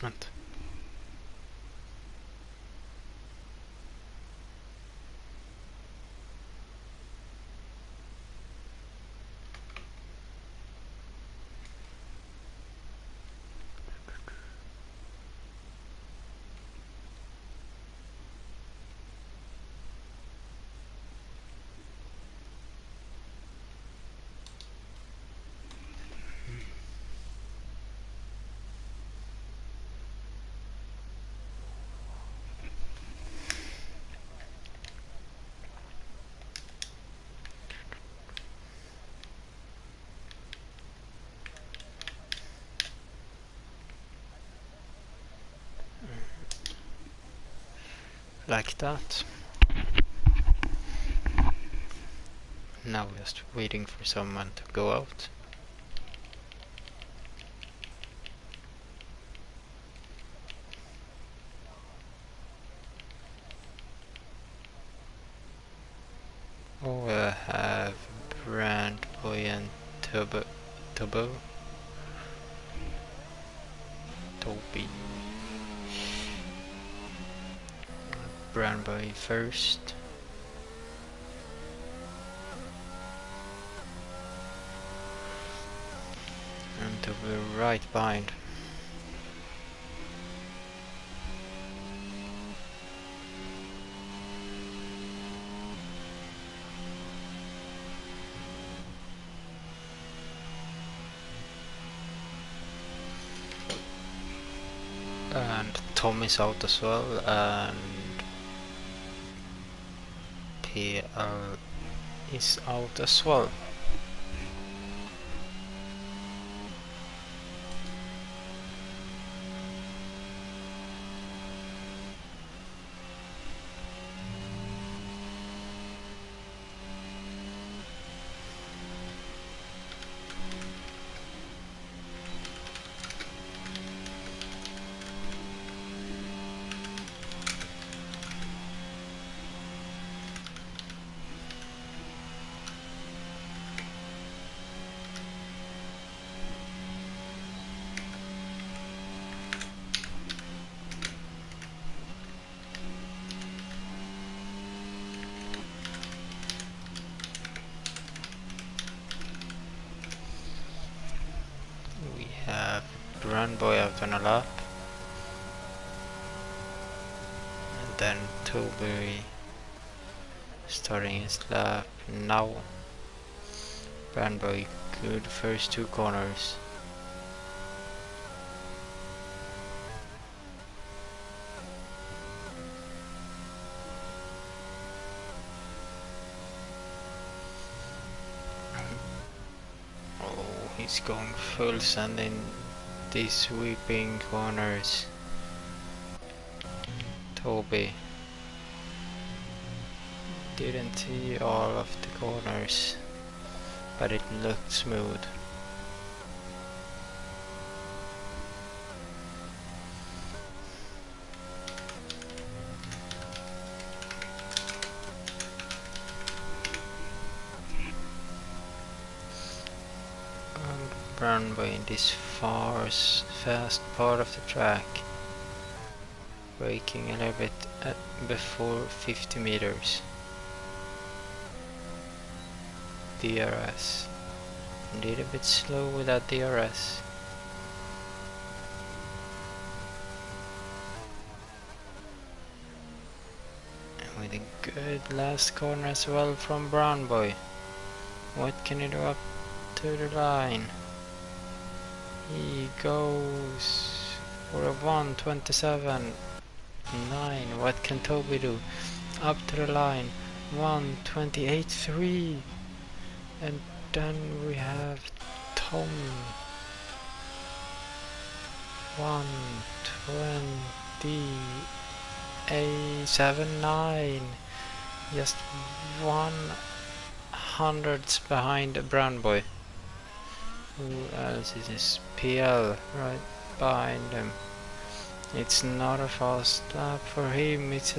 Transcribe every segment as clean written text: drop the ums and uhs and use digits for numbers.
announcement. Like that. Now just waiting for someone to go out. Oh, I have Brand Boy and Toby. Brand Boy first. And Toby right behind. And Tom is out as well, and BTL is out as well. We have Brand Boy out on a lap, and then Toby starting his lap now. Brand Boy good first two corners. Oh, he's going full send in these sweeping corners. Toby didn't see all of the corners, but it looked smooth. Brand Boy in this fast part of the track, braking a little bit before 50 meters. DRS, a little bit slow with that DRS. And with a good last corner as well from Brand Boy. What can he do up to the line? He goes for a 1:27.9. What can Toby do? Up to the line, 1:28.3. And then we have Tom, 1:28.79. Just 100ths behind Brand Boy. Who else is this? PL right behind him. It's not a fast lap for him, it's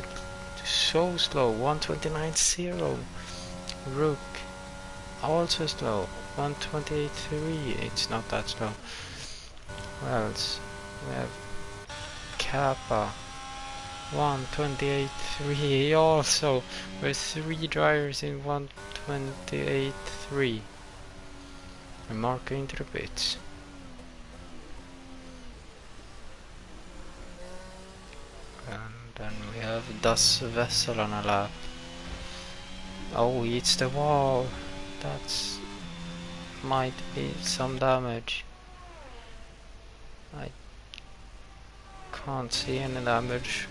so slow. 1:29.0. Rook also slow. 1:28.3. It's not that slow. What else? We have Kappa 128.3 also. We're 3 drivers in 128.3. And Marco into the pits. And then we have Das Vessel on a lap. Oh, he hits the wall. That's might be some damage. I can't see any damage.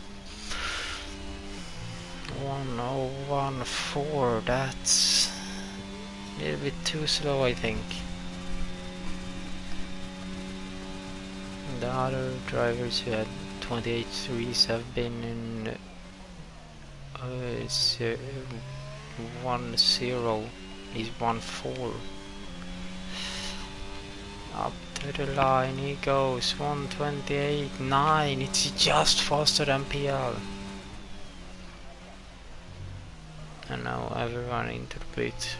1014, that's a little bit too slow, I think. The other drivers who had 28.3s have been in 1-0. He's 1-4. Up to the line he goes. 128.9. It's just faster than PL. And now everyone into the pit.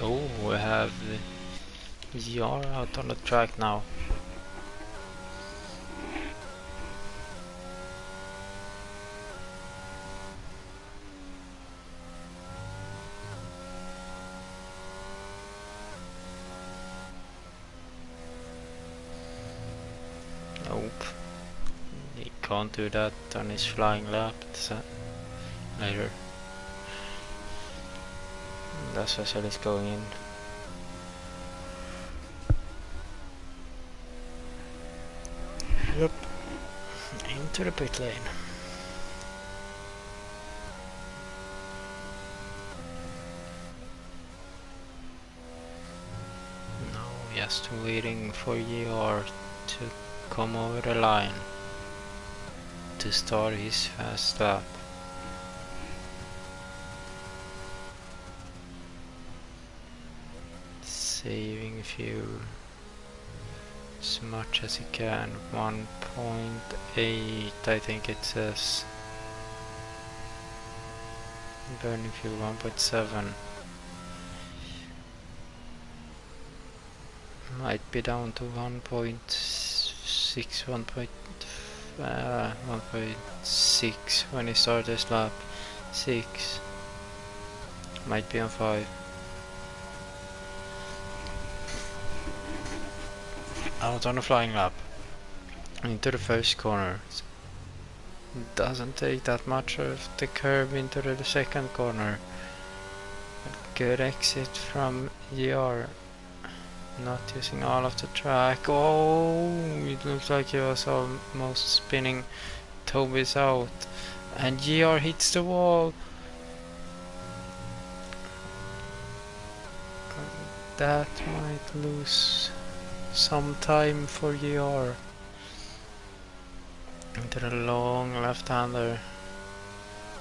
Oh, we have the GR out on the track now. Nope. He can't do that on his flying lap later. That's Vessel is going in. Yep. Into the pit lane. Now just waiting for GR to come over the line to start his fast lap. Saving fuel as much as he can. 1.8 I think it says. Burning fuel 1.7. Might be down to 1.6, 1.6 when he started his lap. 6. Might be on 5. Out on a flying lap into the first corner. Doesn't take that much of the curve into the second corner. Good exit from GR. Not using all of the track. Oh, it looks like he was almost spinning Toby's out. And GR hits the wall. That might lose some time for GR. Into the long left-hander.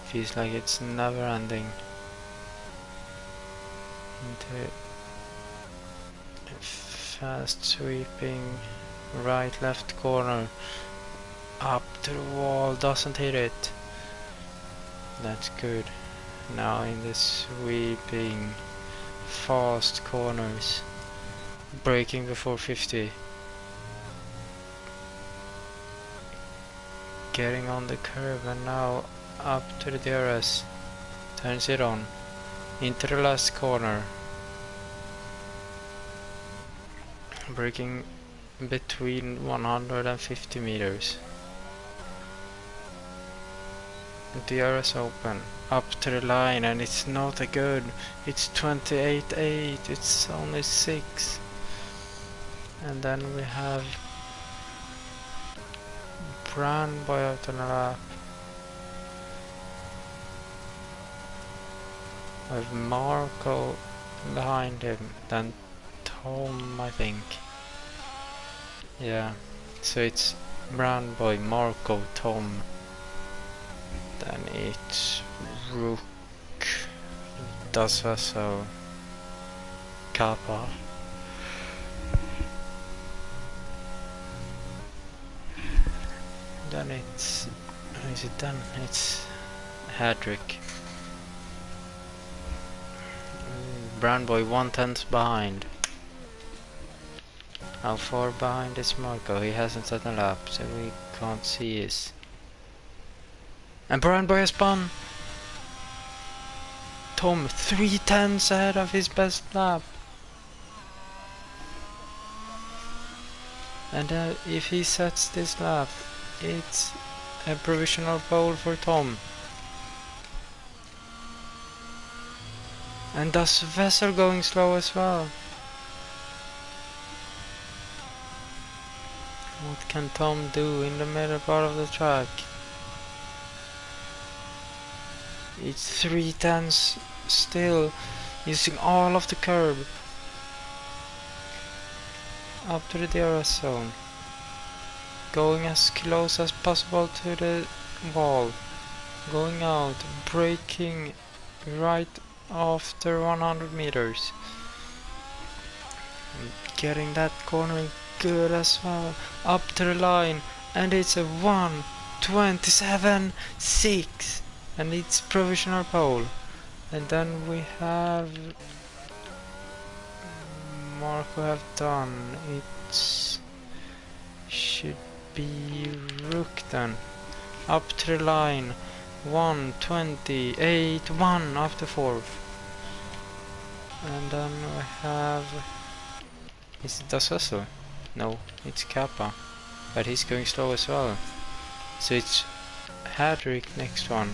Feels like it's never ending. Into fast sweeping right left corner. Up to the wall, doesn't hit it. That's good. Now in the sweeping fast corners. Braking before 50. Getting on the curve and now up to the DRS. Turns it on. Into the last corner. Braking between 150 meters. DRS open. Up to the line and it's not a good. It's 28.8. It's only 6. And then we have Brown boy out on a lap. With Marco behind him, then Tom, I think. Yeah, so it's Brown boy, Marco, Tom. Then it's Rook, Das Vessel, Kappa. Then it's, is it done? It's Hadrick. Brown boy 1/10 behind. How far behind is Marco? He hasn't set a lap, so we can't see his. And Brown boy has spun! Tom 3/10 ahead of his best lap. And if he sets this lap, it's a provisional pole for Tom. And does Vessel going slow as well? What can Tom do in the middle part of the track? It's 3/10 still, using all of the curb. Up to the DRS zone. Going as close as possible to the wall. Going out, braking right after 100 meters. Getting that corner good as well. Up to the line, and it's a 1:27.6, and it's provisional pole. And then we have Marco have done. It should be Rook then. Up to the line, 1:28.1 after fourth. And then we have, is it Das Vessel? No, it's Kappa, but he's going slow as well. So it's Hadrick next one.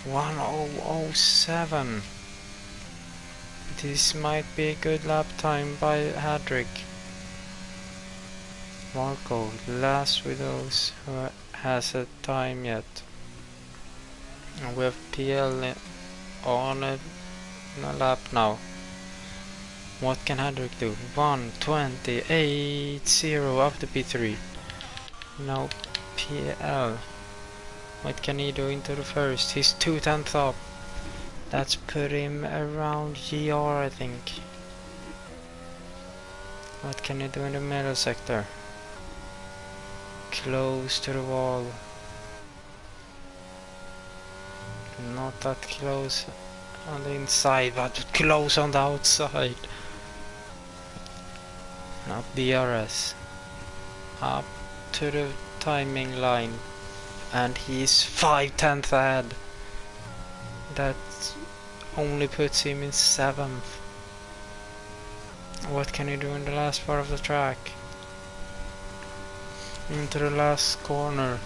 1:007. This might be a good lap time by Hadrick. Marco, last with those who has a time yet. And we have PL on a lap now. What can Hadrick do? 1:28.0 after P3. Now PL. What can he do into the first? He's 2/10 up. That's put him around GR, I think. What can he do in the middle sector? Close to the wall. Not that close on the inside, but close on the outside. Now DRS. Up to the timing line. And he's 5/10 ahead. That only puts him in 7th. What can he do in the last part of the track? Into the last corner.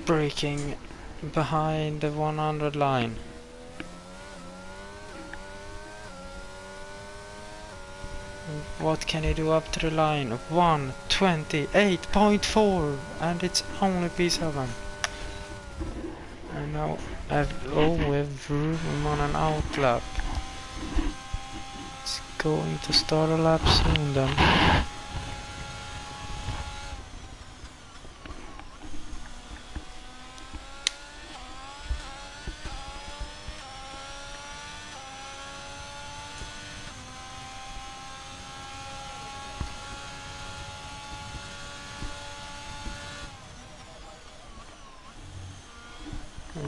Braking behind the 100 line. What can he do up to the line? 1:28.4, and it's only P7. And now we have room on an out lap. It's going to start a lap soon then.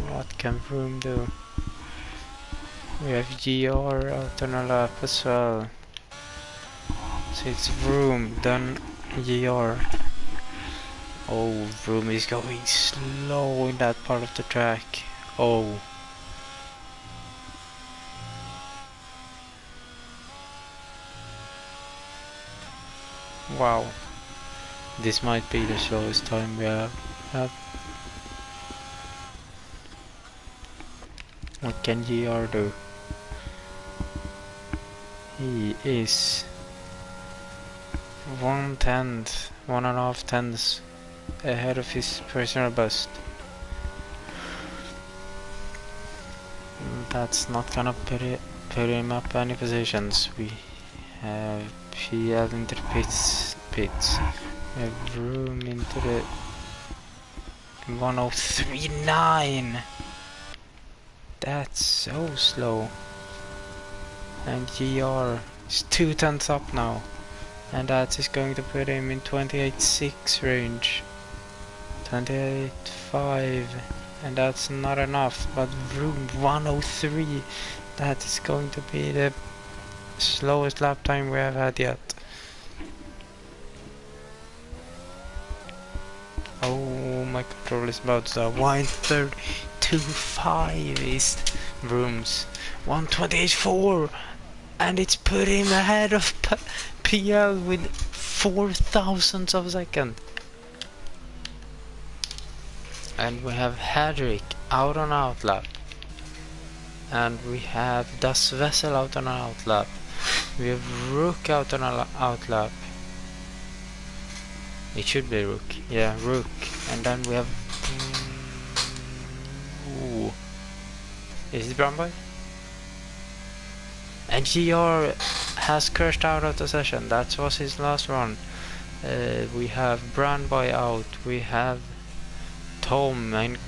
What can Vroom do? We have GR out on a lap as well. So it's Vroom, then GR. Oh, Vroom is going slow in that part of the track. Oh. Wow. This might be the slowest time we have had. What can GR do? He is 1/10 1.5 tenths ahead of his personal best. That's not gonna put him up any positions. We have PL into the pits. We have room into the 103.9. That's so slow. And GR is 2 tenths up now. And that is going to put him in 28.6 range. 28.5. And that's not enough. But room 103. That is going to be the slowest lap time we have had yet. Oh, my control is about to stop. 132.5 is rooms. 128.4. And it's put him ahead of PL with 4 thousandths of a second. And we have Hedrick out on outlap. And we have Das Vessel out on an outlap. We have Rook out on an outlap. It should be Rook. Yeah, Rook. And then we have... Ooh. Is it Brown Boy? And GR has crashed out of the session. That was his last run. We have Brown Boy out. We have Tom and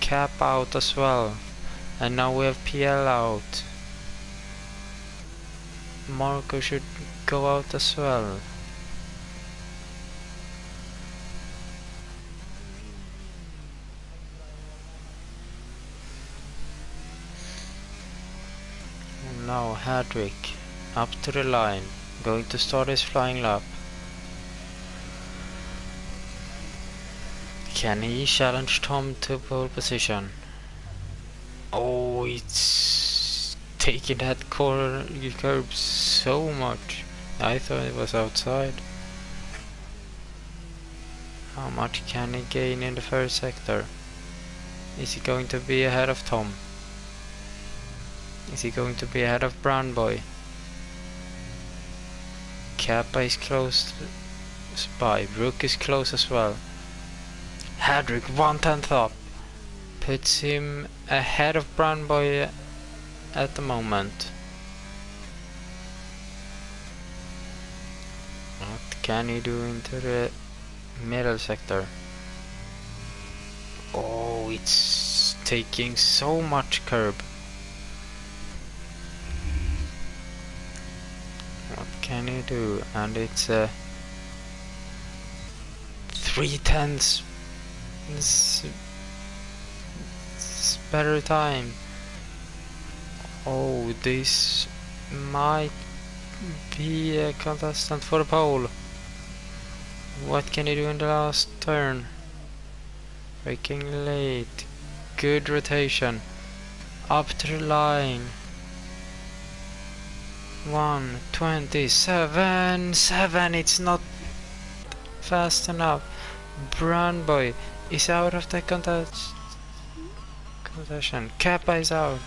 Cap out as well. And now we have PL out. Marco should go out as well. And now Hedrick up to the line, going to start his flying lap. Can he challenge Tom to pole position? Oh, it's taking that corner curb so much. I thought it was outside. How much can he gain in the first sector? Is he going to be ahead of Tom? Is he going to be ahead of Brown Boy? Kappa is close by. Brook is close as well. Hedrick 1/10 up. Puts him ahead of Brown Boy at the moment. What can he do into the middle sector? Oh, it's taking so much curb. What can he do? And it's a 3/10. It's better time. Oh, this might be a contestant for the pole. What can he do in the last turn? Braking late. Good rotation. Up to the line. 1:27.7. It's not fast enough. Brown Boy is out of the contestation. Kappa is out.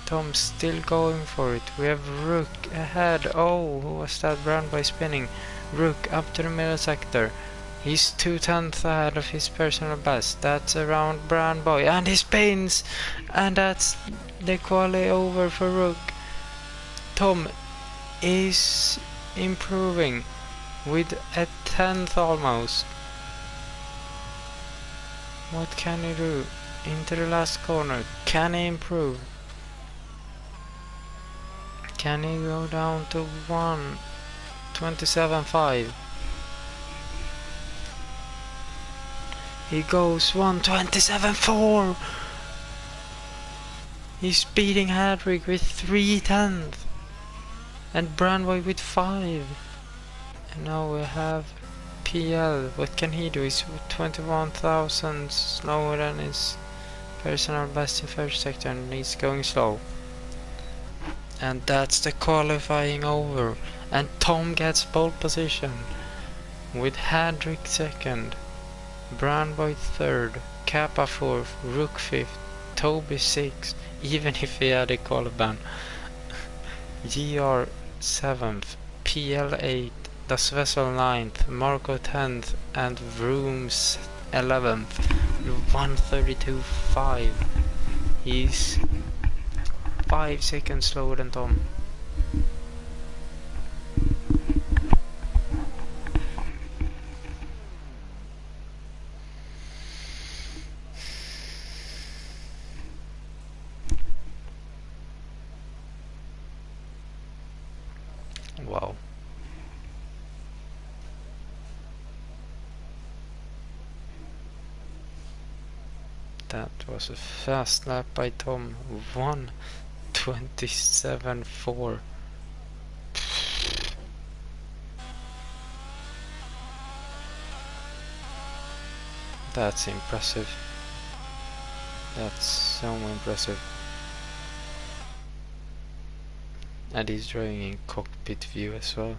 Tom still going for it. We have Rook ahead. Oh, who was that? Brown Boy spinning. Rook up to the middle sector. He's 2/10 ahead of his personal best. That's around Brown Boy. And he spins! And that's the quali over for Rook. Tom is improving with a 10th almost. What can he do? Into the last corner. Can he improve? Can he go down to 1:27.5? He goes 1:27.4. He's beating Hedrick with 3/10 and Brandway with 5. And now we have PL. What can he do? He's 21,000 slower than his personal best in first sector, and he's going slow. And that's the qualifying over. And Tom gets pole position with Hedrick second, Brandboy third, Kappa fourth, Rook fifth, Toby sixth, even if he had a collar ban. GR seventh, PL 8, Das Vessel 9th, Marco 10th, and Vrooms 11th. 132.5. He's 5 seconds slower than Tom. Wow. That was a fast lap by Tom. 1:27.4. That's impressive. That's so impressive. And he's driving in cockpit view as well.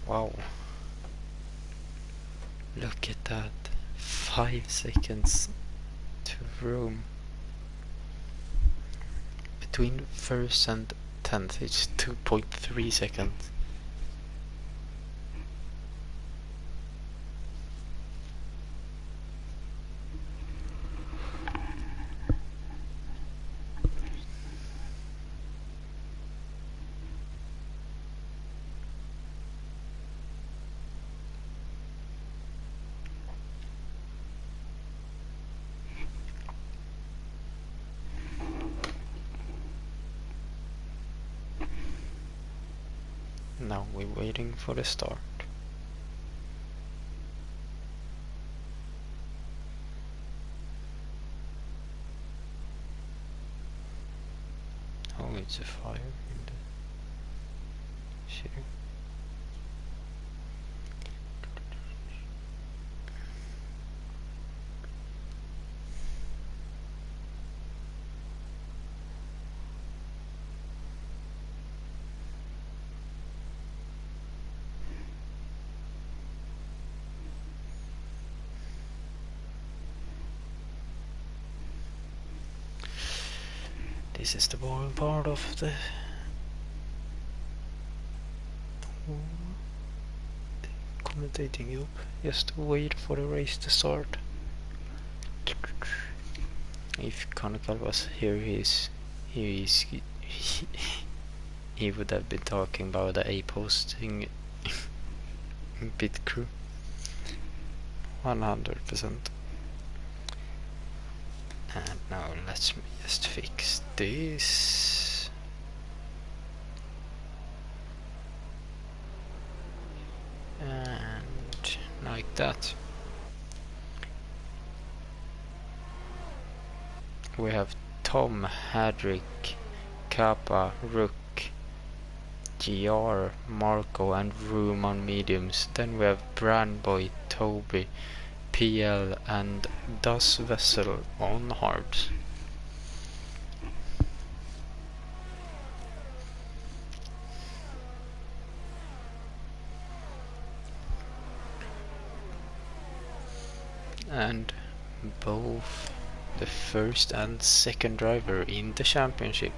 Wow. Look at that. 5 seconds to room. Between first and 10th it's 2.3 seconds. Now we're waiting for the start. Oh, it's a fire in the shit. This is the boring part of the commentating job. Just wait for the race to start. If Conical was here, he would have been talking about the A-posting pit crew. 100%. And now let's just fix this. And like that. We have Tom, Hadrick, Kappa, Rook, GR, Marco and Vroom on mediums. Then we have Brandboy, Toby, PL and Das Vessel on hards. And both the first and second driver in the championship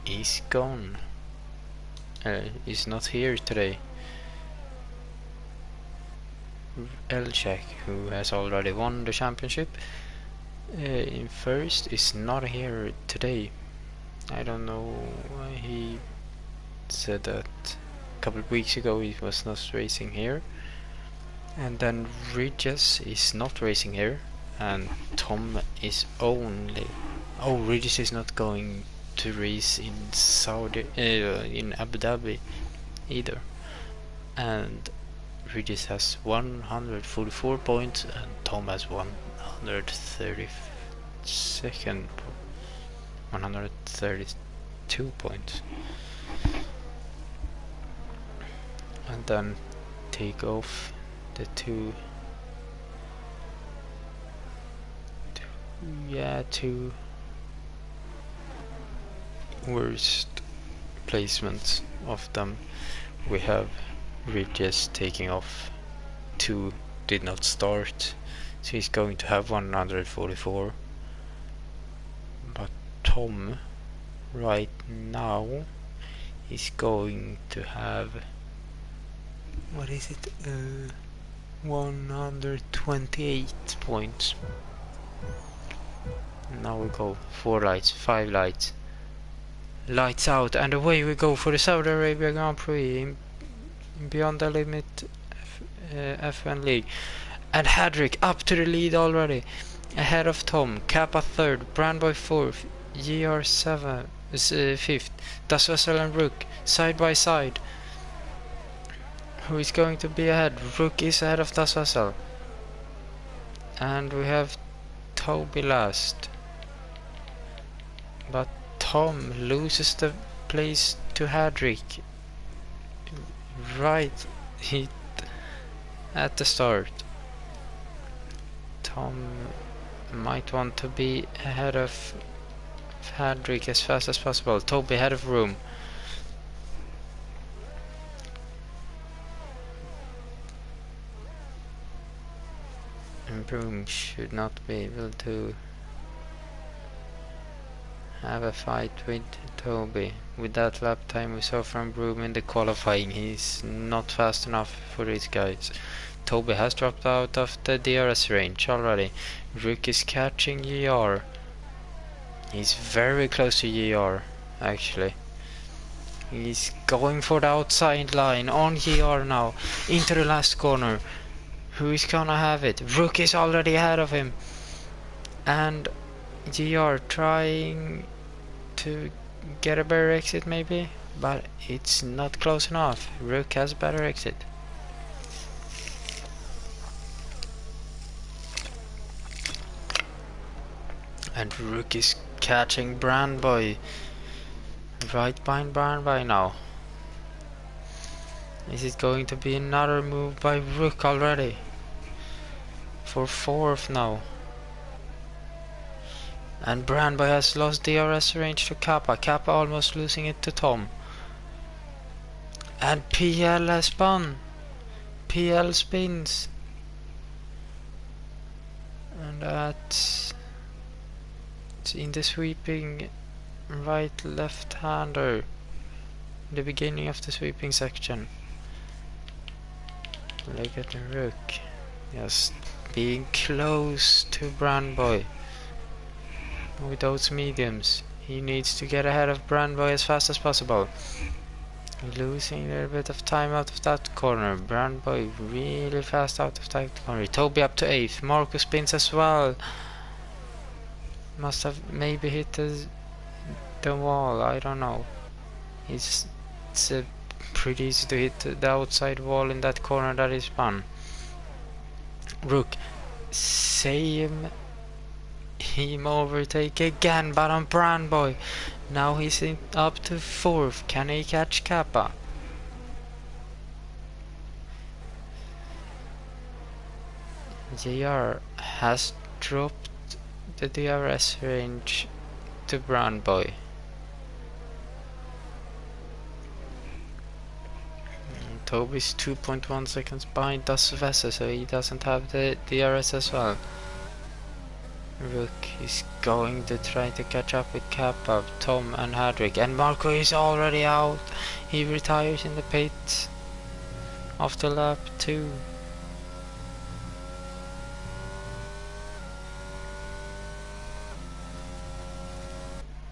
is gone. Is not here today. Elchak, who has already won the championship in first, is not here today. I don't know why. He said that a couple of weeks ago he was not racing here. And then Regis is not racing here, and Tom is only... Oh, Regis is not going to race in in Abu Dhabi either. And Regis has 144 points and Tom has 132 points. And then take off the two worst placement of them. We have Ridges taking off. 2 did not start, so he's going to have 144. But Tom right now is going to have, what is it, 128 points. Now we go 4 lights, 5 lights, lights out, and away we go for the Saudi Arabia Grand Prix in Beyond the Limit F1 League. And Hadrick up to the lead already, ahead of Tom. Kappa third, Brandboy fourth, GR7 is fifth, Das Vessel and Rook side by side. Who is going to be ahead? Rook is ahead of Das Vessel, and we have Toby last. But Tom loses the place to Hadrick right at the start. Tom might want to be ahead of Hadrick as fast as possible. Toby ahead of Room. And Broom should not be able to have a fight with Toby. With that lap time we saw from Broom in the qualifying, he's not fast enough for these guys. Toby has dropped out of the DRS range already. Rook is catching GR. He's very close to GR actually. He's going for the outside line on GR now, into the last corner. Who is gonna have it? Rook is already ahead of him. And GR trying to get a better exit maybe, but it's not close enough. Rook has a better exit. And Rook is catching Brandboy right behind Brandboy now. Is it going to be another move by Rook already? For fourth now. And Brandboy has lost DRS range to Kappa. Kappa almost losing it to Tom. And PL has spun. PL spins. And that's in the sweeping right left-hander. The beginning of the sweeping section. Look at the Rook. Just being close to Brandboy. With those mediums, he needs to get ahead of Brandboy as fast as possible. Losing a little bit of time out of that corner. Brandboy really fast out of that corner. Toby up to 8th. Marcus spins as well. Must have maybe hit the wall, I don't know. It's pretty easy to hit the outside wall in that corner that is spun. Rook, same him overtake again, but on Brandboy. Now he's up to 4th. Can he catch Kappa? JR has dropped the DRS range to Brandboy. Toby's 2.1 seconds behind Das Vessel, so he doesn't have the DRS as well. Rook is going to try to catch up with Kappa, Tom and Hadrick, and Marco is already out. He retires in the pit after lap 2.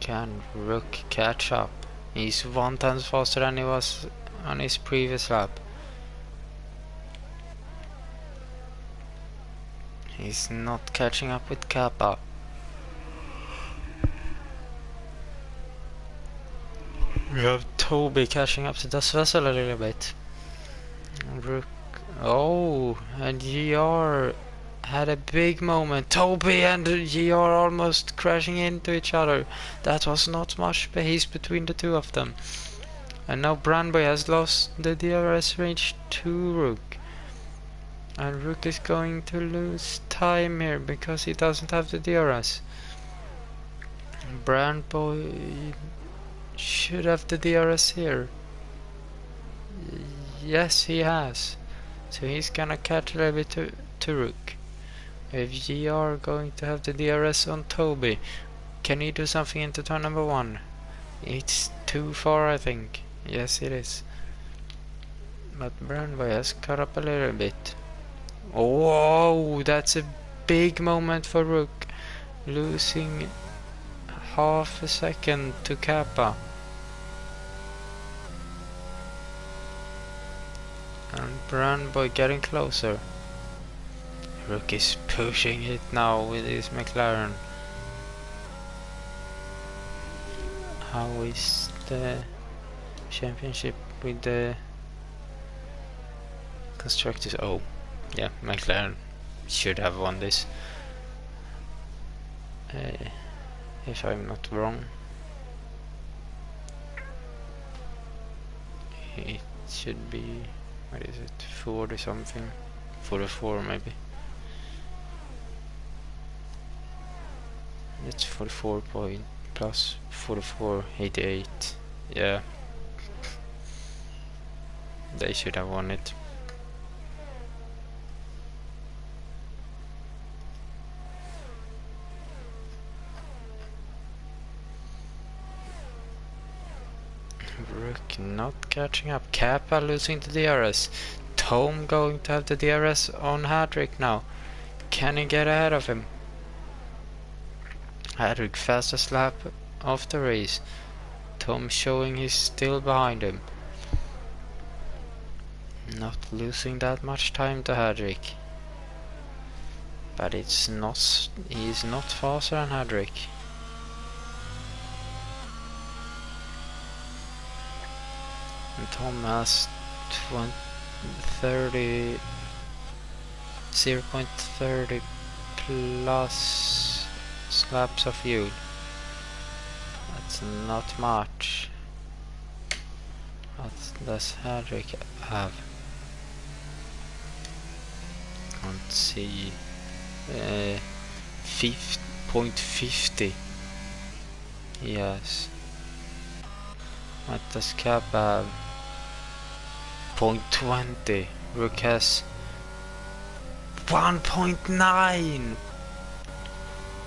Can Rook catch up? He's 1 times faster than he was on his previous lap. He's not catching up with Kappa. We have Toby catching up to Das Vessel a little bit. Rook. Oh, and GR had a big moment. Toby and GR almost crashing into each other. That was not much space between the two of them. And now Brandboy has lost the DRS range to Rook. And Rook is going to lose time here because he doesn't have the DRS. Brandboy should have the DRS here. Yes, he has. So he's gonna catch a little bit to Rook. If you are going to have the DRS on Toby, can he do something into turn number 1? It's too far, I think. Yes, it is. But Brandby has caught up a little bit. Whoa, that's a big moment for Rook. Losing half a second to Kappa. And Brandby getting closer. Rook is pushing it now with his McLaren. How is the championship with the constructors? Oh, yeah, McLaren should have won this. If I'm not wrong. It should be, what is it, 40 something? 44 maybe. It's 44 point plus 44.88. Yeah. They should have won it. Rook not catching up. Kappa losing to DRS. Tom going to have the DRS on Hadrick now. Can he get ahead of him? Hadrick fastest lap of the race. Tom showing he's still behind him. Not losing that much time to Hadrick. But it's not, he's not faster than Hadrick. And Tom has 0.30 plus laps of fuel. That's not much. What does Hadrick have? Can't see. 0.50. Yes. What does Kappa have? 0.20. Rook has 1.9.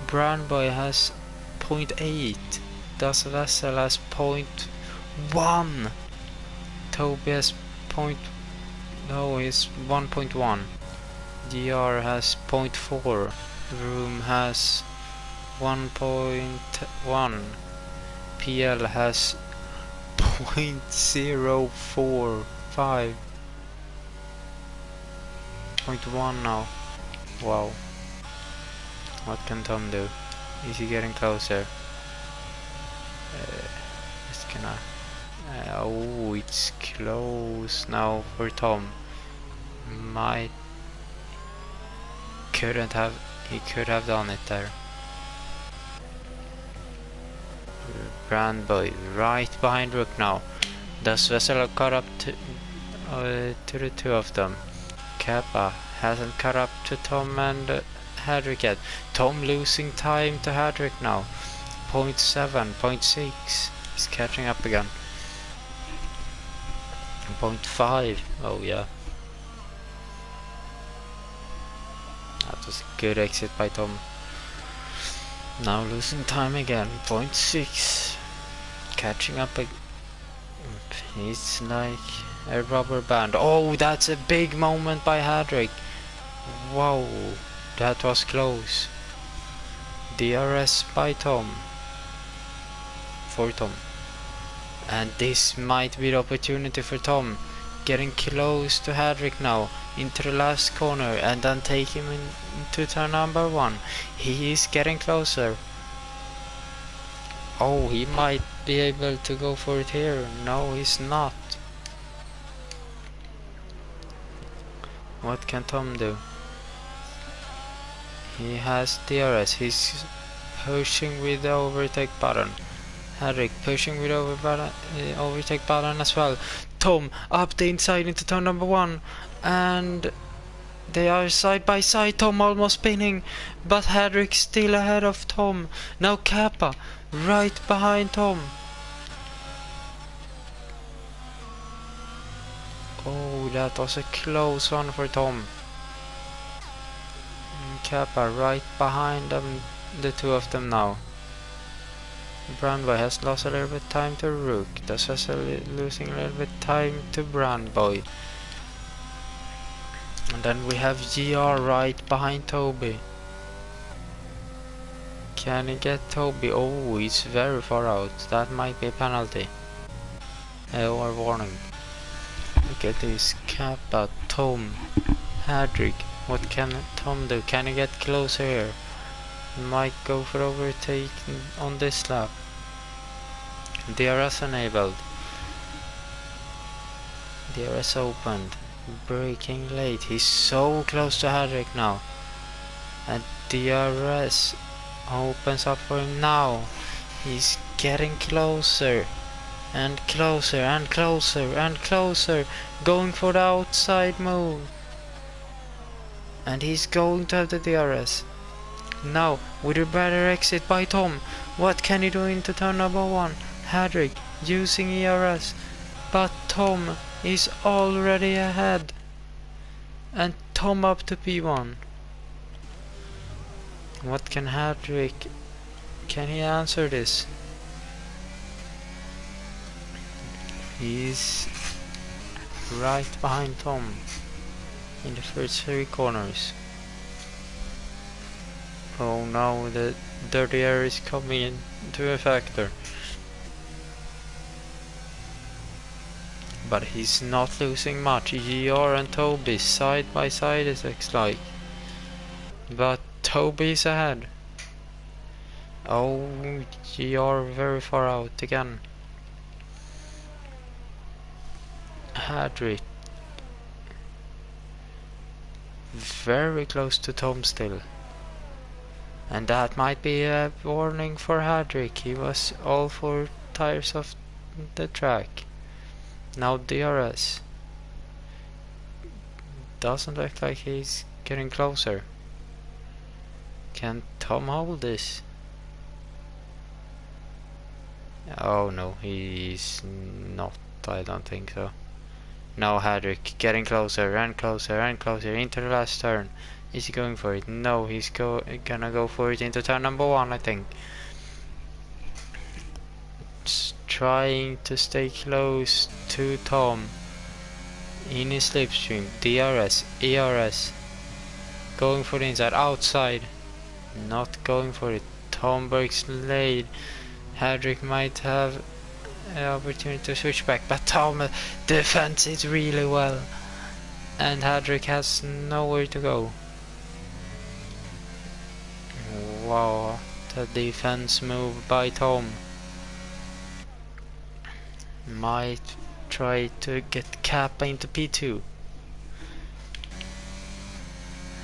Brandby has 0.8. Das Vessel has 0.1. Toby has no, he's 1.1. GR has 0.4. Room has 1.1. PL has 0.045. 0.1 now. Wow. What can Tom do? Is he getting closer? Just gonna. Oh, it's close now for Tom. He could have done it there. Brandby right behind Rook now. Does Vessel caught up to the two of them? Kappa hasn't caught up to Tom and Hadrick yet. Tom losing time to Hadrick now. 0.7, 0.6. He's catching up again. 0.5. Oh yeah. That was a good exit by Tom. Now losing time again. 0.6. Catching up again. It's like a rubber band. Oh, that's a big moment by Hadrick. Wow, that was close. DRS by Tom. For Tom. And this might be the opportunity for Tom. Getting close to Hadrick now. Into the last corner. And then take him into turn number 1. He is getting closer. Oh, he might be able to go for it here. No, he's not. What can Tom do? He has DRS. He's pushing with the overtake button. Hadrick pushing with overtake button as well. Tom up the inside into turn number 1. And they are side by side. Tom almost spinning. But Hadrick still ahead of Tom. Now Kappa right behind Tom. Oh, that was a close one for Tom. Kappa right behind them, the two of them now. Brandboy has lost a little bit time to Rook. Das is losing a little bit time to Brandboy. And then we have GR right behind Toby. Can he get Toby? Oh, he's very far out. That might be a penalty. Or warning. Look at this. Kappa, Tom, Hadrick. What can Tom do? Can he get closer here? Might go for overtake on this lap. DRS enabled. DRS opened. Braking late. He's so close to Hadrick now. And DRS opens up for him now. He's getting closer. And closer and closer and closer. Going for the outside move. And he's going to have the DRS. Now, with a better exit by Tom. What can he do into turn number 1? Hadrick using ERS. But Tom is already ahead. And Tom up to P1. What can Hadrick... Can he answer this? He's right behind Tom in the first 3 corners. Oh no, the dirty air is coming into a factor. But he's not losing much. GR and Toby side by side, it looks like. But Toby's ahead. Oh, GR very far out again. Hadrick very close to Tom still. And that might be a warning for Hadrick. He was all 4 tires of the track. Now DRS. Doesn't look like he's getting closer. Can Tom hold this? Oh no, he's not. I don't think so. Now Hadrick getting closer and closer and closer into the last turn. Is he going for it? No, he's gonna go for it into turn number 1, I think. Just trying to stay close to Tom in his slipstream. DRS, ERS. Going for the inside, outside. Not going for it. Tom breaks late. Hadrick might have an opportunity to switch back, but Tom defends it really well. And Hadrick has nowhere to go. Wow, the defense move by Tom. Might try to get Kappa into P2.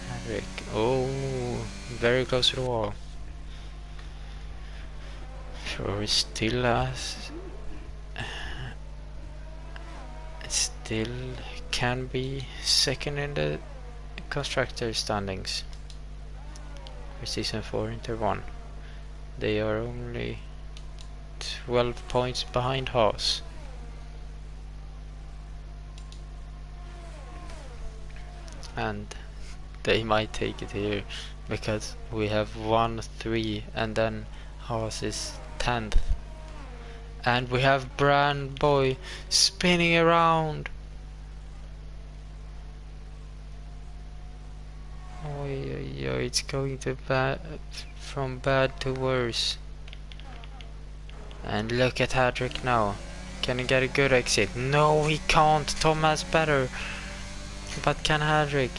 Hadrick, oh, very close to the wall. Sure, still can be second in the constructor standings for season 4 Inter 1. They are only 12 points behind Haas. And they might take it here because we have 1-3 and then Haas is 10th. And we have Brandboy spinning around. Oh, it's going to from bad to worse. And look at Hadrick now. Can he get a good exit? No, he can't. Tom has better. But can Hadrick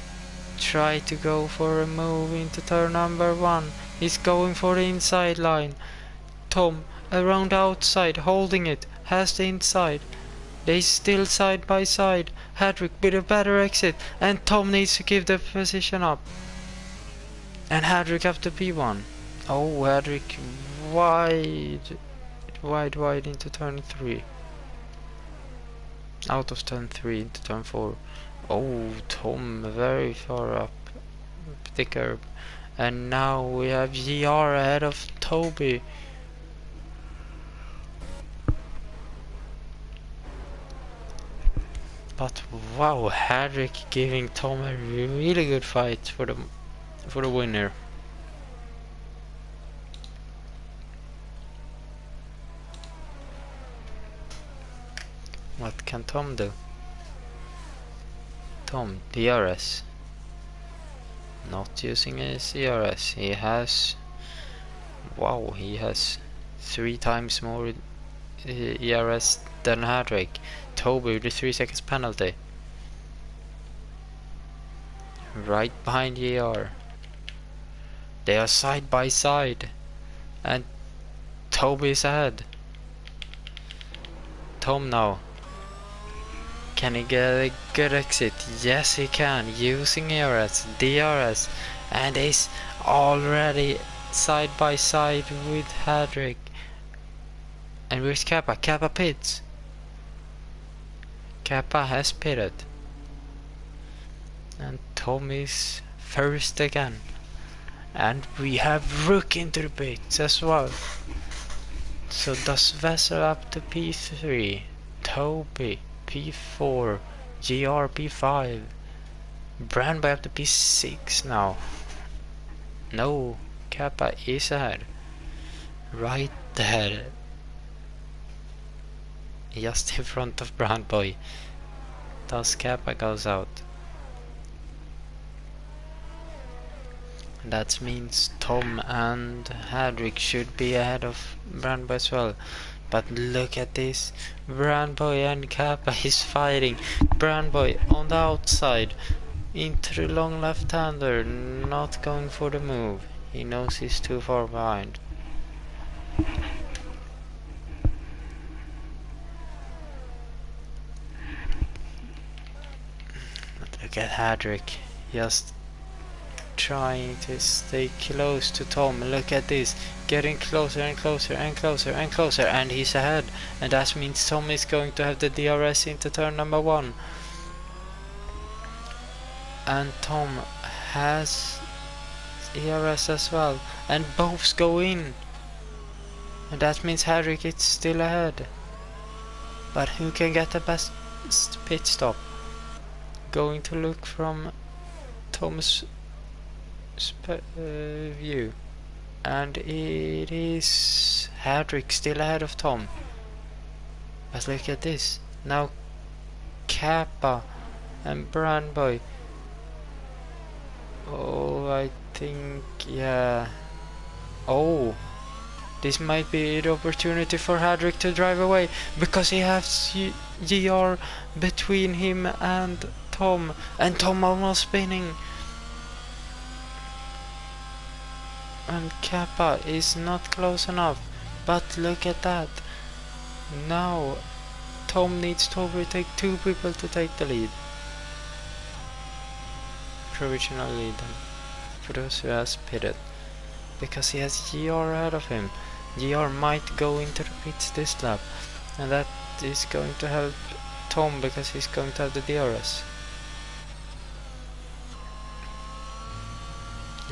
try to go for a move into turn number 1? He's going for the inside line. Tom around outside, holding it, has the inside. They still side by side. Hadrick with a better exit, and Tom needs to give the position up. And Hadrick up to P1. Oh, Hadrick wide into turn 3. Out of turn 3 into turn 4. Oh, Tom very far up the curb. And now we have GR ahead of Toby. But wow, Hadrick giving Tom a really good fight for the winner. What can Tom do? Tom, DRS. Not using his DRS. He has... Wow, he has 3 times more ERS than Hadrick. Toby with the 3 seconds penalty. Right behind ER. They are side by side. And Toby is ahead. Tom now. Can he get a good exit? Yes he can. Using ERS, DRS. And is already side by side with Hadrick. And where's Kappa? Kappa pits. Kappa has pitted. And Tom is first again. And we have Rook into the pits as well. So does Vessel up to P3, Toby P4, GR P5, Brandby up to P6 now. No, Kappa is ahead. Right there. Just in front of Brandboy. Thus Kappa goes out. That means Tom and Hadrick should be ahead of Brandboy as well. But look at this. Brandboy and Kappa is fighting. Brandboy on the outside. Into the long left-hander. Not going for the move. He knows he's too far behind. Look at Hadrick. Just trying to stay close to Tom. Look at this. Getting closer and closer and closer and closer. And he's ahead. And that means Tom is going to have the DRS into turn number 1. And Tom has ERS as well. And both go in. And that means Hadrick is still ahead. But who can get the best pit stop? Going to look from Tom's view. And it is Hadrick still ahead of Tom. But look at this. Now Kappa and Brandboy. Oh, I think, yeah. Oh, this might be the opportunity for Hadrick to drive away, because he has GR between him and Tom almost spinning. And Kappa is not close enough, but look at that. Now Tom needs to overtake 2 people to take the lead. Provisional lead then, for those who has pitted, because he has GR ahead of him. GR might go into the pits this lap, and that is going to help Tom because he's going to have the DRS.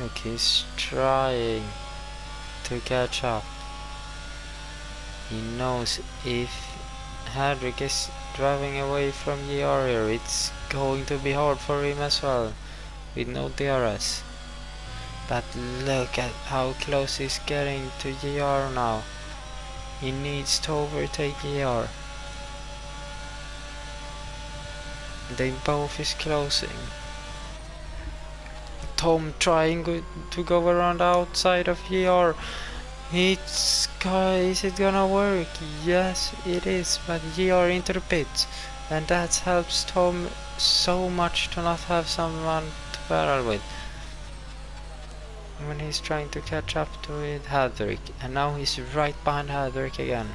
Look, he's trying to catch up. He knows if Hadrick is driving away from GR here, it's going to be hard for him as well, with no DRS. But look at how close he's getting to GR now. He needs to overtake GR. They both is closing. Tom trying to go around outside of GR. Is it gonna work? Yes, it is, but GR into the pits. And that helps Tom so much to not have someone to battle with when he's trying to catch up to with Hadrick. And now he's right behind Hadrick again.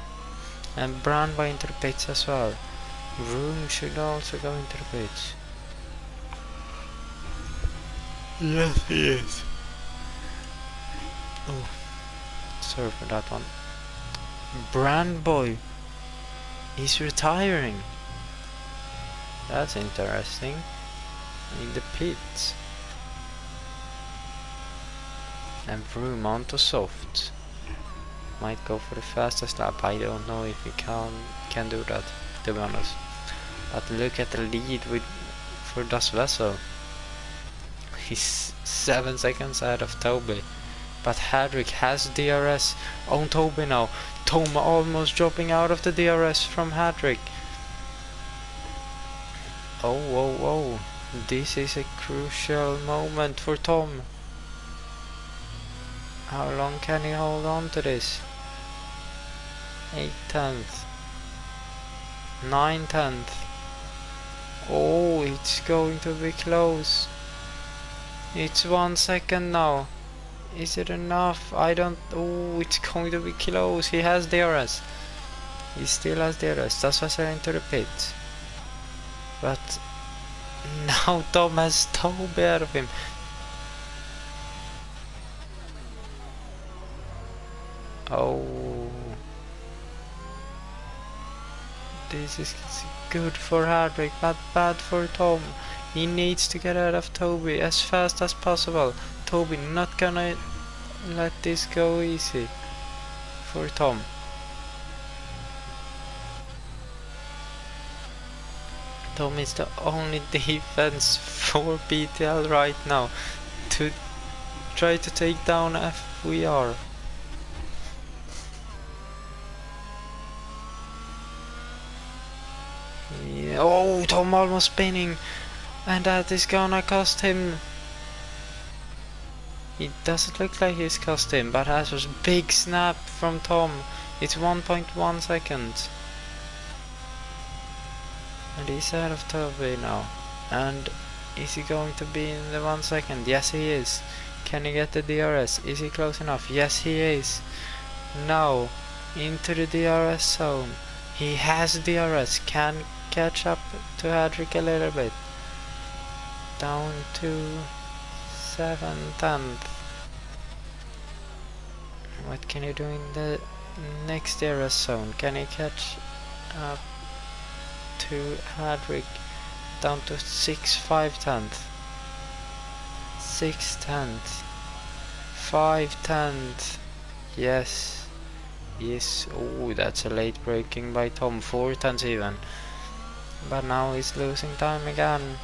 And Brandby into the pits as well. Room should also go into the pits. Yes, he is. Oh, sorry for that one. Brandboy is retiring. That's interesting. In the pits. And Vroom onto soft. Might go for the fastest lap. I don't know if he can do that, to be honest. But look at the lead for Das Vessel. He's 7 seconds ahead of Toby. But Hadrick has DRS on Toby now. Tom almost dropping out of the DRS from Hadrick. Oh, oh, oh. This is a crucial moment for Tom. How long can he hold on to this? 8 tenths. 9 tenths. Oh, it's going to be close. It's 1 second now. Is it enough? I don't... Oh, it's going to be close. He has DRS. He still has DRS. That's why I into the pit. But now Tom has Toby out of him. Oh, this is good for Hadrick, but bad for Tom. He needs to get out of Toby as fast as possible. Toby not gonna let this go easy for Tom. Tom is the only defense for BTL right now to try to take down FVR. Yeah. Oh, Tom almost spinning, and that is gonna cost him. It doesn't look like he's cost him, but that was a big snap from Tom. It's 1.1 seconds. And he's out of Toby now. And is he going to be in the 1 second? Yes, he is. Can he get the DRS? Is he close enough? Yes, he is. Now, into the DRS zone. He has DRS. Can catch up to Hadrick a little bit. Down to 7 tenths. What can he do in the next DRS zone? Can he catch up to Hadrick? Down to 5 tenths. 6 tenths. 5 tenths. Yes. Yes. Oh, that's a late braking by Tom. 4 tenths even. But now he's losing time again.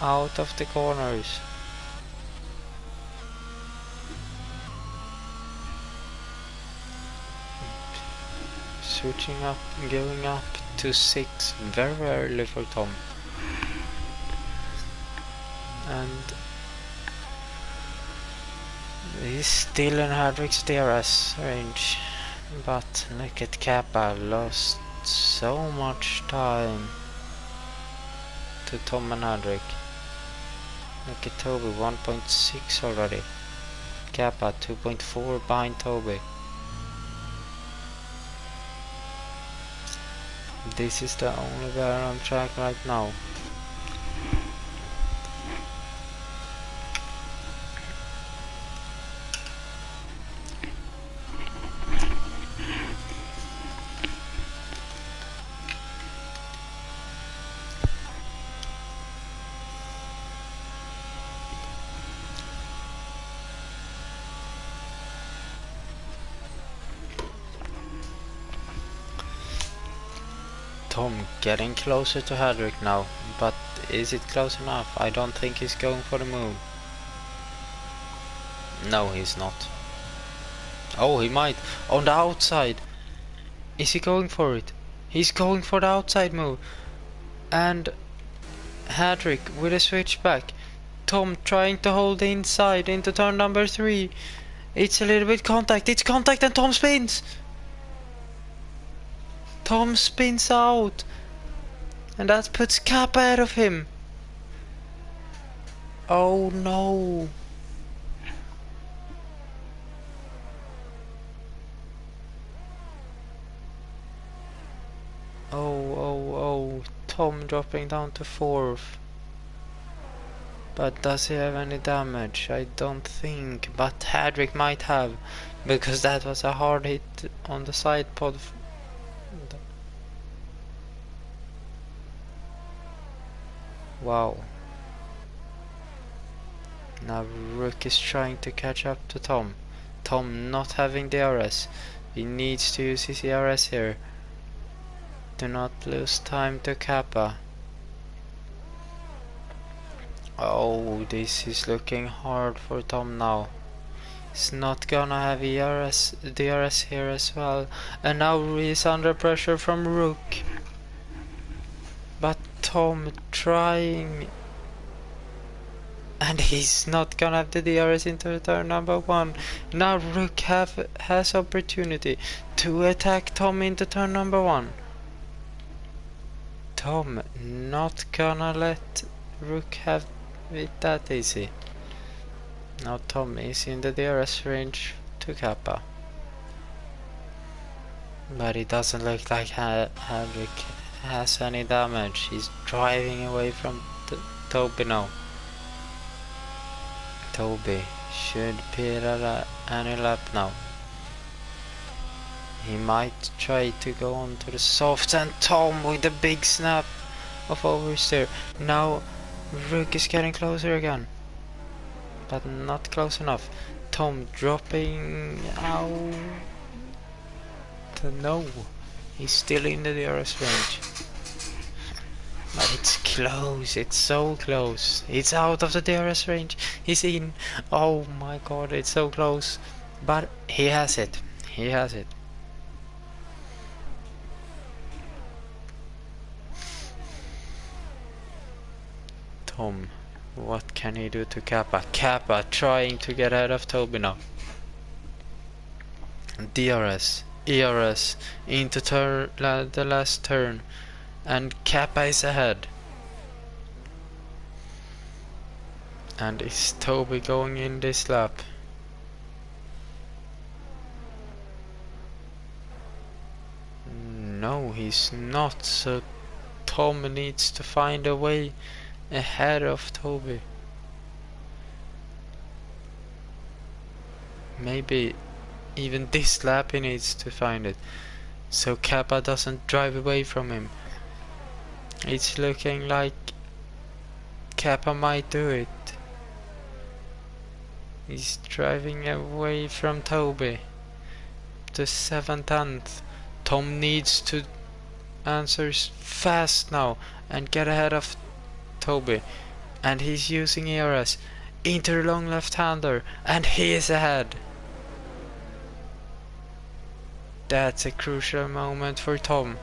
Out of the corners. Switching up, going up to 6 very early for Tom. And he's still in Hadrick's DRS range. But look at Kappa, lost so much time to Tom and Hadrick. Look at Toby, 1.6 already. Kappa, 2.4 behind Toby. This is the only guy on track right now. Tom getting closer to Hadrick now, but is it close enough? I don't think he's going for the move. No, he's not. Oh, he might. On the outside. Is he going for it? He's going for the outside move. And Hadrick with a switchback. Tom trying to hold the inside into turn number 3. It's a little bit contact. It's contact and Tom spins. Tom spins out, and that puts Kappa ahead of him. Oh no. Oh, Tom dropping down to 4th. But does he have any damage? I don't think, but Hadrick might have, because that was a hard hit on the side pod. Wow. Now Rook is trying to catch up to Tom. Tom not having DRS. He needs to use his DRS here. Do not lose time to Kappa. Oh, this is looking hard for Tom now. He's not gonna have DRS here as well. And now he's under pressure from Rook. But Tom trying. And he's not gonna have the DRS into turn number 1. Now Rook has opportunity to attack Tom into turn number 1. Tom not gonna let Rook have it that easy. Now Tom is in the DRS range to Kappa. But it doesn't look like Hadrick has any damage. He's driving away from Toby now. Toby should be at any lap now. He might try to go on to the softs, and Tom with a big snap of oversteer. Now Rook is getting closer again, but not close enough. Tom dropping out. No, he's still in the DRS range. But it's close, it's so close. It's out of the DRS range. He's in. Oh my god, it's so close. But he has it. He has it. Tom, what can he do to Kappa? Kappa trying to get ahead of Toby now. DRS, ERS into the last turn, and Kappa is ahead. And is Toby going in this lap? No, he's not, so Tom needs to find a way ahead of Toby. Maybe even this lap he needs to find it, so Kappa doesn't drive away from him. It's looking like Kappa might do it. He's driving away from Toby to 7/10. Tom needs to answer fast now and get ahead of Toby, and he's using ERS into the long left-hander, and he is ahead. That's a crucial moment for Tom.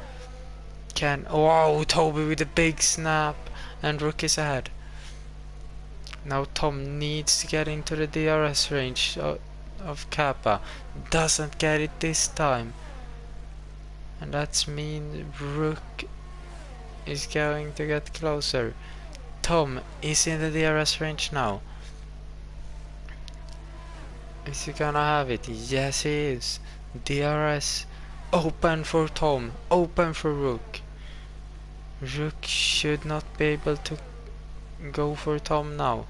Wow, Toby with a big snap, and Rook is ahead. Now Tom needs to get into the DRS range of Kappa. Doesn't get it this time, and that's mean Rook is going to get closer. Tom is in the DRS range now. Is he gonna have it? Yes, he is. DRS open for Tom, open for Rook. Rook should not be able to go for Tom now.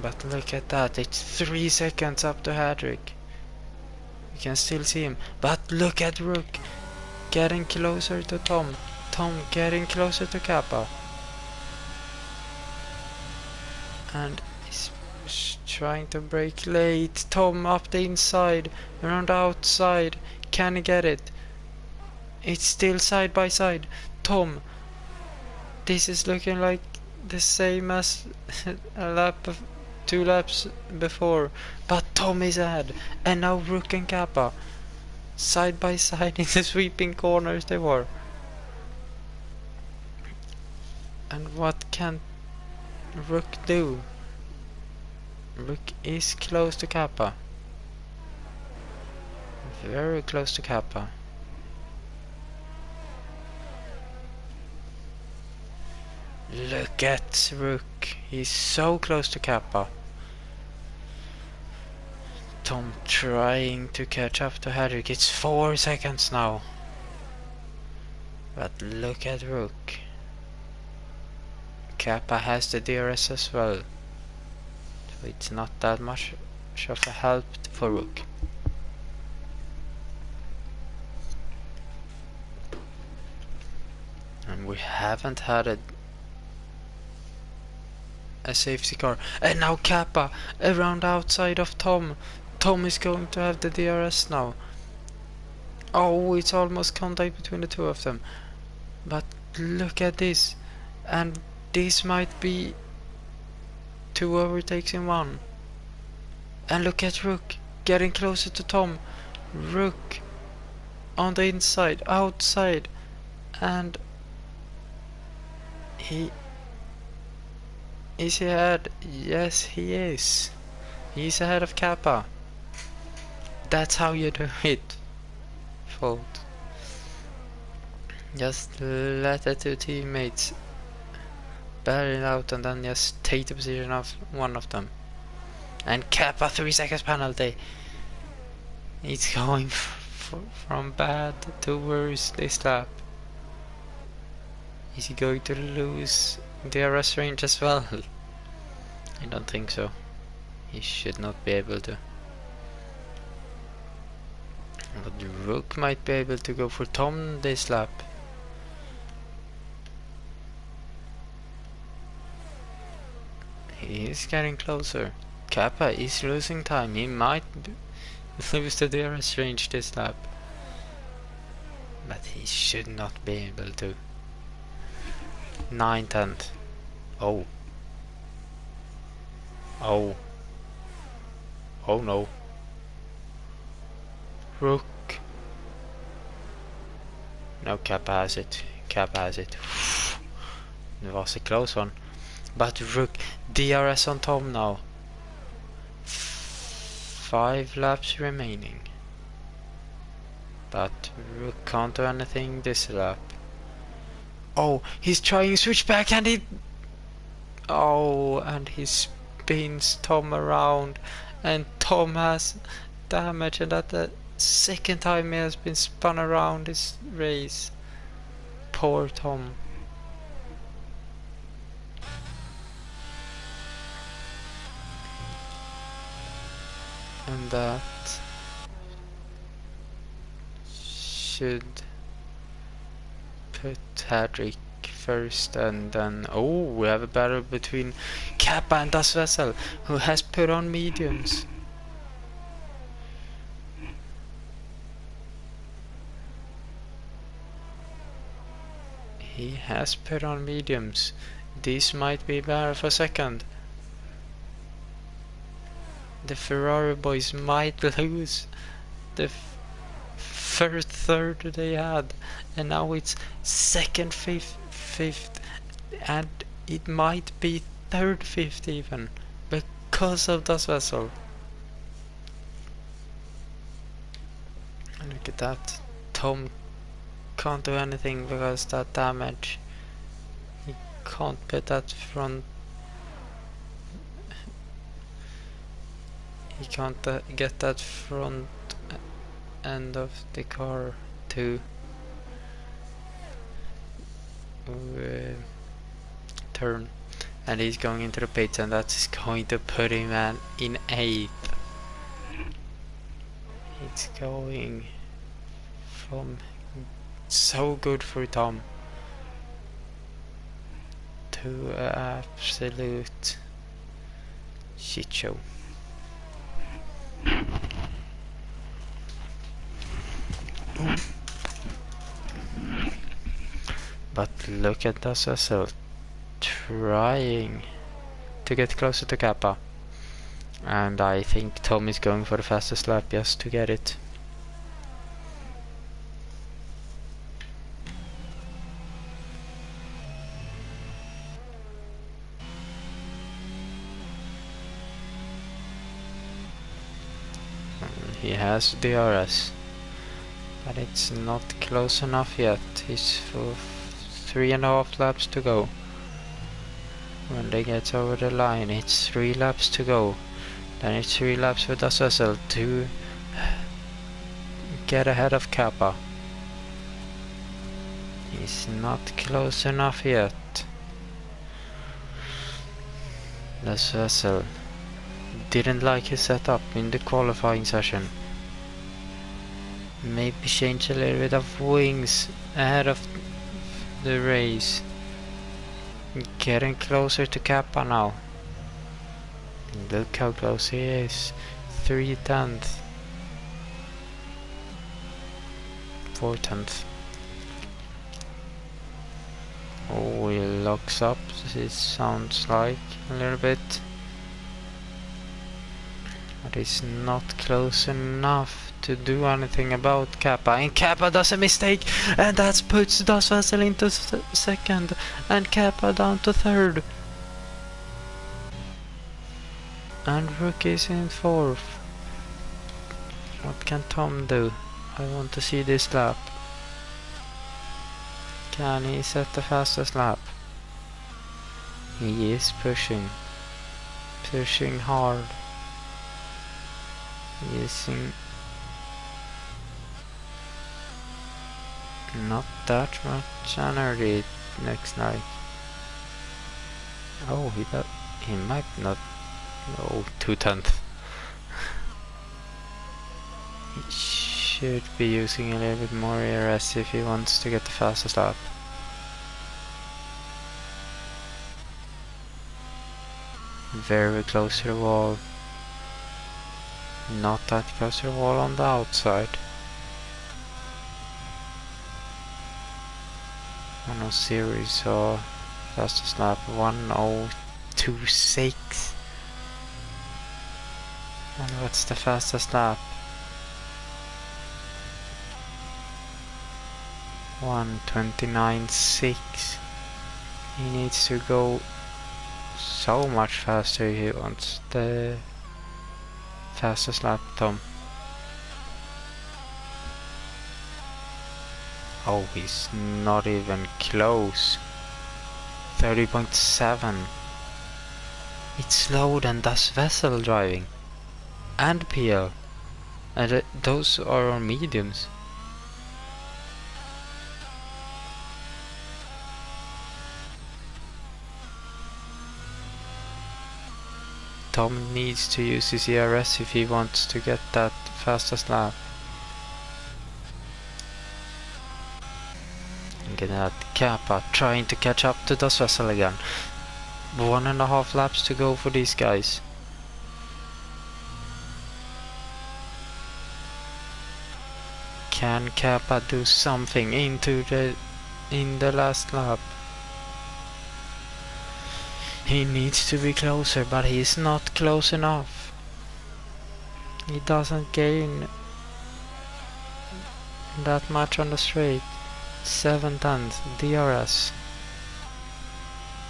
But look at that, it's 3 seconds up to Hadrick. You can still see him, but look at Rook getting closer to Tom. Tom getting closer to Kappa. And he's trying to brake late. Tom up the inside, around the outside. Can he get it? It's still side by side. Tom, this is looking like the same as a 2 laps before, but Tom is ahead, and now Rook and Kappa side by side in the sweeping corners they were. And what can Rook do? Rook is close to Kappa, very close to Kappa. Look at Rook, he's so close to Kappa. Tom trying to catch up to Hadrick. It's 4 seconds now. But look at Rook. Kappa has the DRS as well, so it's not that much of a help for Rook. And we haven't had a safety car. And now Kappa around outside of Tom. Tom is going to have the DRS now. Oh, it's almost contact between the two of them. But look at this. And This might be 2 overtakes in 1. And look at Rook getting closer to Tom. Rook on the inside, outside, and he is he ahead? Yes, he is. He's ahead of Kappa. That's how you do it. Fault. Just let the 2 teammates battle it out and then just take the position of one of them. And Kappa 3 seconds penalty. It's going from bad to worse this lap. Is he going to lose the RS range as well? I don't think so. He should not be able to. But Rook might be able to go for Tom this lap. He is getting closer. Kappa is losing time. He might lose the DRS range this lap. But he should not be able to. 9/10. Oh. Oh. Oh no. Rook. No, Kappa has it. Kappa has it. It was a close one. But Rook, DRS on Tom now. 5 laps remaining. But Rook can't do anything this lap. Oh, he's trying switchback and he... Oh, and he spins Tom around. And Tom has damage, and that's the second time he has been spun around this race. Poor Tom. And that should put Hadrick first, and then we have a battle between Kappa and Das Vessel, who has put on mediums. He has put on mediums. This might be better for second. The Ferrari boys might lose the first third they had, and now it's second, fifth, and it might be third, fifth even, because of Das Vessel. And look at that. Tom can't do anything because that damage. He can't put that front. He can't get that front end of the car to turn, and he's going into the pits, and that's going to put him in 8th. It's going from so good for Tom to an absolute shit show. But look at Das Vessel trying to get closer to Kappa, and I think Tom is going for the fastest lap just to get it. He has DRS, but it's not close enough yet. He's for 3.5 laps to go. When they get over the line, it's 3 laps to go. Then it's 3 laps for Das Vessel to get ahead of Kappa. He's not close enough yet. Das Vessel didn't like his setup in the qualifying session. Maybe change a little bit of wings ahead of the race. Getting closer to Kappa now. Look how close he is. 3/10. 4/10. Oh, he locks up, it sounds like a little bit. But it's not close enough to do anything about Kappa. And Kappa does a mistake, and that puts Das Vessel into second, and Kappa down to third. And Rookie is in fourth. What can Tom do? I want to see this lap. Can he set the fastest lap? He is pushing hard, using not that much energy, it looks like. Oh, he might not. Oh, 2/10. He should be using a little bit more ERS if he wants to get the fastest lap. Very close to the wall. Not that close to the wall on the outside. 1:0, so fastest lap 1:026. And what's the fastest lap? 1:29.6. He needs to go so much faster if he wants the fastest lap, Tom. Oh, he's not even close. 30.7. It's slower than Das Vessel driving. And PL. And those are on mediums. Tom needs to use his ERS if he wants to get that fastest lap. Look at that, Kappa trying to catch up to Das Vessel again. 1.5 laps to go for these guys. Can Kappa do something in the last lap? He needs to be closer, but he's not close enough. He doesn't gain that much on the straight. 7/10 DRS.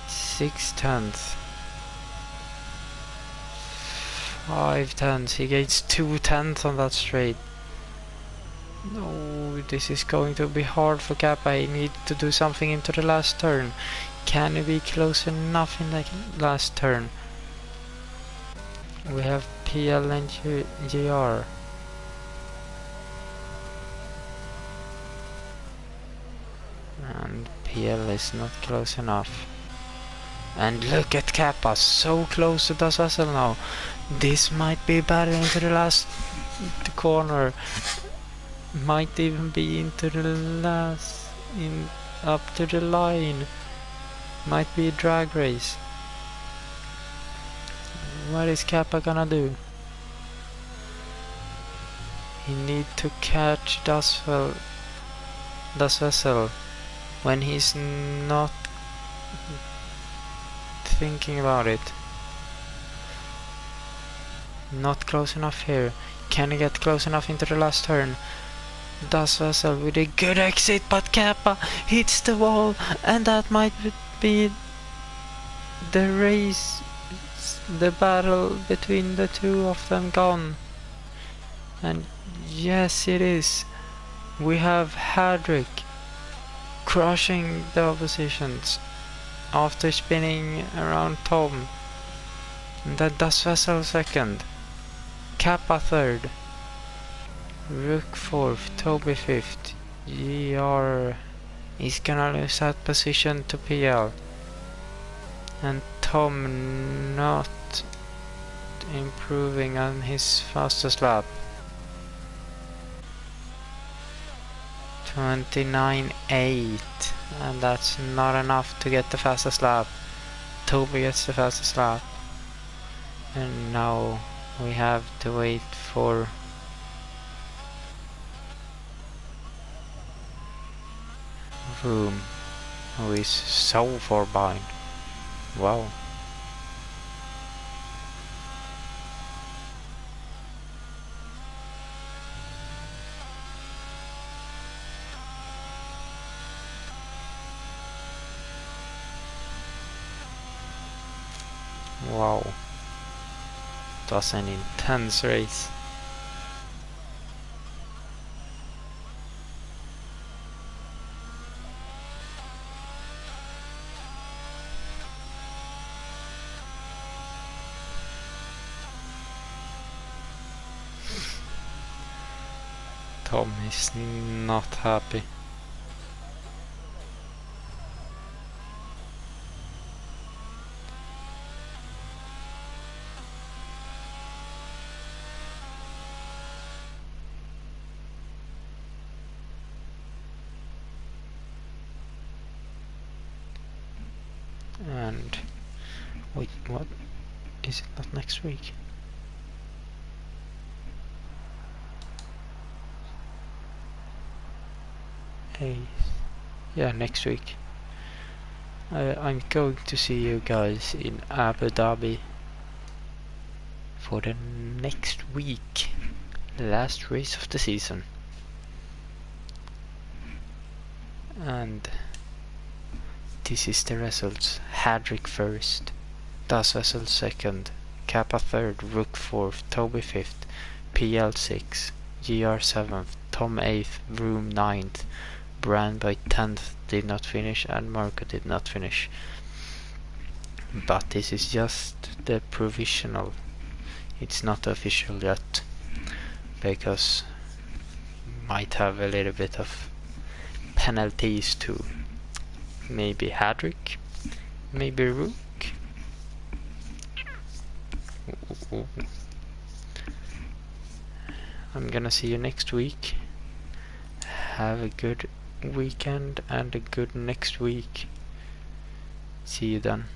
6/10. 5/10. He gains 2/10 on that straight. No, this is going to be hard for Kappa. He needs to do something into the last turn. Can he be close enough in the last turn? We have PL and GR. And PL is not close enough. And look at Kappa, so close to Das Vessel now. This might be battle into the last corner. Might even be into the last, up to the line. Might be a drag race. What is Kappa gonna do? He need to catch Das Vessel when he's not thinking about it. Not close enough here. Can he get close enough into the last turn? Das Vessel with a good exit, but Kappa hits the wall, and that might be the race, the battle between the two of them gone. And yes, it is. We have Hadrick crushing the oppositions after spinning around Tom. And then Das Vessel second, Kappa third, Rook fourth, Toby fifth. GR is gonna lose that position to PL. And Tom not improving on his fastest lap. 29.8, and that's not enough to get the fastest lap. Toby gets the fastest lap. And now we have to wait for room. who is so far behind. Wow. Wow. It was an intense race. Tom is not happy. And wait, what? Is it not next week? Hey, yeah, next week. I'm going to see you guys in Abu Dhabi for the next week, last race of the season. And this is the results. Hadrick first, Das Vessel second, Kappa third, Rook fourth, Toby fifth, PL 6th, GR 7th, Tom 8th, Vroom 9th, Brand by 10th did not finish, and Marco did not finish. But this is just the provisional. It's not official yet, because might have a little bit of penalties to maybe Hadrick, maybe Rook. I'm gonna see you next week. Have a good weekend and a good next week. See you then.